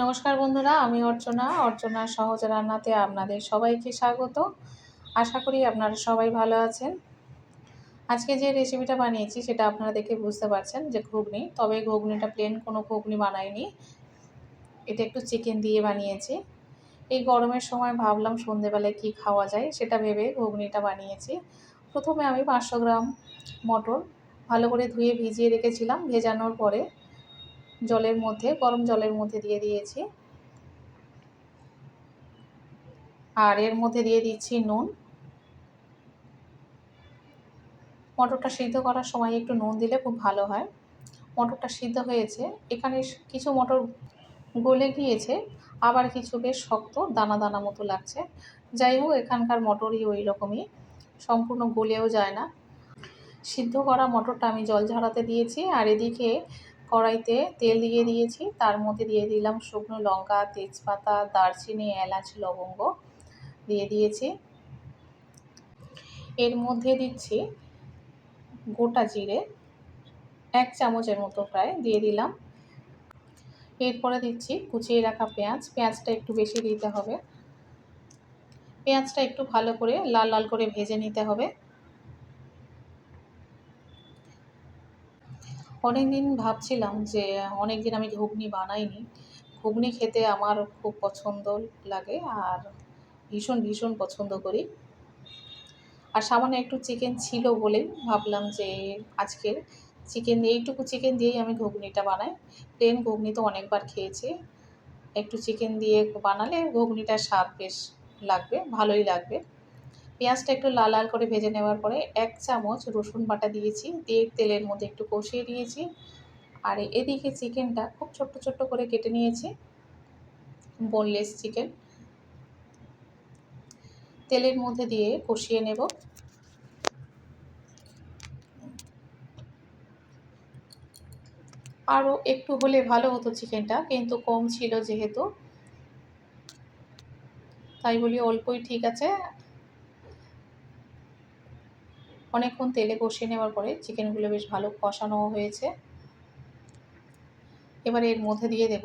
নমস্কার বন্ধুরা, আমি অর্চনার সহজ রান্নাতে আপনাদের সবাইকে স্বাগত। আশা করি আপনারা সবাই ভালো আছেন। আজকে যে রেসিপিটা বানিয়েছি সেটা আপনারা দেখে বুঝতে পারছেন যে ঘুগনি। তবে ঘুগনিটা প্লেন কোনো ঘুগনি বানাইনি, এটা একটু চিকেন দিয়ে বানিয়েছি। এই গরমের সময় ভাবলাম সন্ধেবেলায় কী খাওয়া যায় সেটা ভেবে ঘুগনিটা বানিয়েছি। প্রথমে আমি 500 গ্রাম মটর ভালো করে ধুয়ে ভিজিয়ে রেখেছিলাম। ভেজানোর পরে গরম জলের মধ্যে দিয়ে দিয়েছি। আর এর মধ্যে দিয়ে দিচ্ছি নুন। মটরটা সিদ্ধ করার সময় একটু নুন দিলে খুব ভালো হয়। মটরটা সিদ্ধ হয়েছে, এখানে কিছু মটর গলে গিয়েছে, আবার কিছু বেশ শক্ত দানা দানা মতো লাগছে। যাই হোক, এখানকার মটরই ওই রকমই, সম্পূর্ণ গলেও যায় না। সিদ্ধ করা মটরটা আমি জল ঝরাতে দিয়েছি। আর এদিকে কড়াইতে তেল দিয়ে দিয়েছি, তার মধ্যে দিয়ে দিলাম শুকনো লঙ্কা, তেজপাতা, দারচিনি, এলাচ, লবঙ্গ দিয়ে দিয়েছি। এর মধ্যে দিচ্ছি গোটা জিরে 1 চামচের মতো প্রায় দিয়ে দিলাম। এরপরে দিচ্ছি কুচিয়ে রাখা পেঁয়াজ। পেঁয়াজটা একটু বেশি দিতে হবে। পেঁয়াজটা একটু ভালো করে লাল লাল করে ভেজে নিতে হবে। অনেকদিন ভাবছিলাম যে অনেকদিন আমি ঘুগনি বানাইনি। ঘুগনি খেতে আমার খুব পছন্দ লাগে আর ভীষণ ভীষণ পছন্দ করি। আর সামান্য একটু চিকেন ছিল বলেই ভাবলাম যে আজকের এইটুকু চিকেন দিয়েই আমি ঘুগনিটা বানাই। প্লেন ঘুগনি তো অনেকবার খেয়েছি, একটু চিকেন দিয়ে বানালে ঘুগনিটার স্বাদ বেশ লাগবে, ভালোই লাগবে। পেঁয়াজটা একটু লাল লাল করে ভেজে নেওয়ার পরে 1 চামচ রসুন বাটা দিয়েছি, দিয়ে তেলের মধ্যে একটু কষিয়ে নিয়েছি। আর এদিকে চিকেনটা খুব ছোট্ট ছোট্ট করে কেটে নিয়েছি, বোনলেস চিকেন। তেলের মধ্যে দিয়ে কষিয়ে নেব। আরও একটু হলে ভালো হতো চিকেনটা, কিন্তু কম ছিল যেহেতু, তাই বলি অল্পই ঠিক আছে। অনেকক্ষণ তেলে কষিয়ে নেওয়ার পরে চিকেনগুলো বেশ ভালো কষানো হয়েছে। এবার এর মধ্যে দিয়ে দেব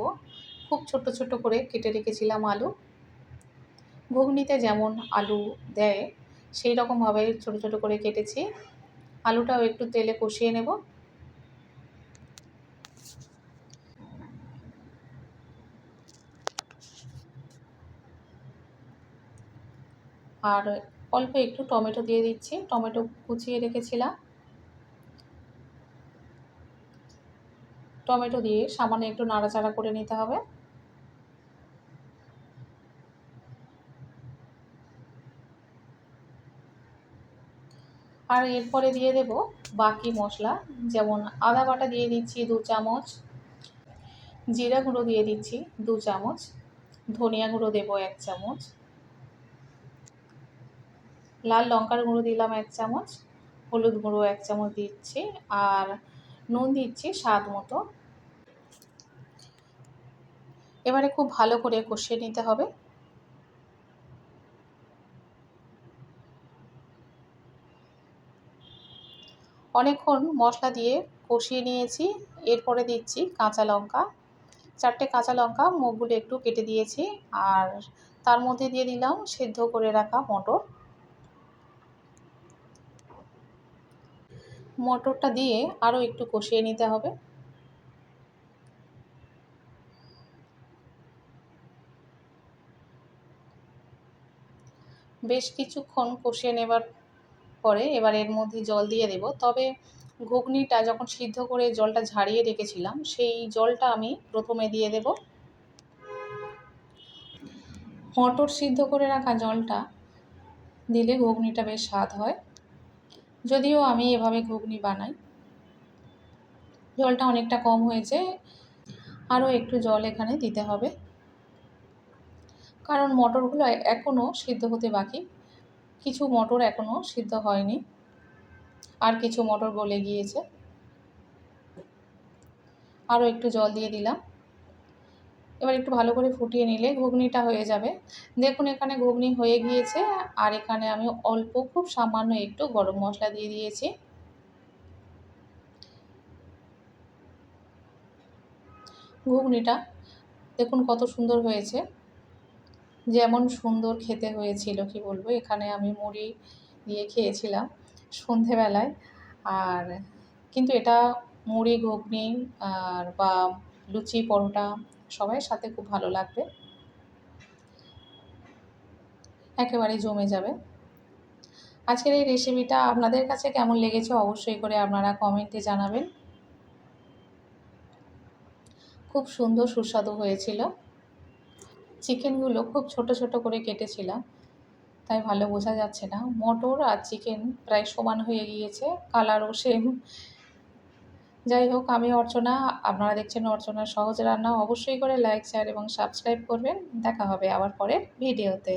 খুব ছোট্ট ছোট্ট করে কেটে রেখেছিলাম আলু। ঘুগনিতে যেমন আলু দেয় সেই রকমভাবে ছোট ছোট করে কেটেছি। আলুটাও একটু তেলে কষিয়ে নেব। আর অল্প একটু টমেটো দিয়ে দিচ্ছি, টমেটো কুচিয়ে রেখেছিলাম। টমেটো দিয়ে সামান্য একটু নাড়াচাড়া করে নিতে হবে। আর এরপরে দিয়ে দেব বাকি মশলা, যেমন আদা বাটা দিয়ে দিচ্ছি 2 চামচ, জিরা গুঁড়ো দিয়ে দিচ্ছি 2 চামচ, ধনিয়া গুঁড়ো দেবো 1 চামচ, লাল লঙ্কার গুঁড়ো দিলাম 1 চামচ, হলুদ গুঁড়ো 1 চামচ দিচ্ছি, আর নুন দিচ্ছি স্বাদ মতো। এবারে খুব ভালো করে কষিয়ে নিতে হবে। অনেকক্ষণ মশলা দিয়ে কষিয়ে নিয়েছি। এরপরে দিচ্ছি কাঁচা লঙ্কা, 4টে কাঁচা লঙ্কা মুখগুলো একটু কেটে দিয়েছি। আর তার মধ্যে দিয়ে দিলাম সেদ্ধ করে রাখা মটর। মটরটা দিয়ে আরও একটু কষিয়ে নিতে হবে। বেশ কিছুক্ষণ কষিয়ে নেবার পরে এবার এর মধ্যে জল দিয়ে দেব। তবে ঘুগনিটা যখন সিদ্ধ করে জলটা ঝারিয়ে রেখেছিলাম সেই জলটা আমি প্রথমে দিয়ে দেব। মটর সিদ্ধ করে রাখা জলটা দিলে ঘুগনিটা বেশ স্বাদ হয়। যদিও আমি এভাবে ঘুগনি বানাই। জলটা অনেকটা কম হয়েছে, আরও একটু জল এখানে দিতে হবে, কারণ মটরগুলো এখনও সিদ্ধ হতে বাকি। কিছু মটর এখনও সিদ্ধ হয়নি, আর কিছু মটর গলে গিয়েছে। আরও একটু জল দিয়ে দিলাম। এবার একটু ভালো করে ফুটিয়ে নিলে ঘুগনিটা হয়ে যাবে। দেখুন এখানে ঘুগনি হয়ে গিয়েছে। আর এখানে আমি অল্প খুব সামান্য একটু গরম মশলা দিয়ে দিয়েছি। ঘুগনিটা দেখুন কত সুন্দর হয়েছে। যেমন সুন্দর খেতে হয়েছিল কি বলবো। এখানে আমি মুড়ি দিয়ে খেয়েছিলাম সন্ধেবেলায়। আর কিন্তু এটা মুড়ি, ঘুগনি আর বা লুচি, পরোটা সবার সাথে খুব ভালো লাগবে। একেবারে জমে যাবে। আজকের এই রেসিপিটা আপনাদের কাছে কেমন লেগেছে অবশ্যই করে আপনারা কমেন্টে জানাবেন। খুব সুন্দর সুস্বাদু হয়েছিল। চিকেনগুলো খুব ছোট ছোট করে কেটেছিলাম, তাই ভালো বোঝা যাচ্ছে না। মটর আর চিকেন প্রায় সমান হয়ে গিয়েছে, কালারও সেম। যাই হোক, আমি অর্চনা, আপনারা দেখছেন অর্চনার সহজ রান্না। অবশ্যই করে লাইক, শেয়ার এবং সাবস্ক্রাইব করবেন। দেখা হবে আবার পরের ভিডিওতে।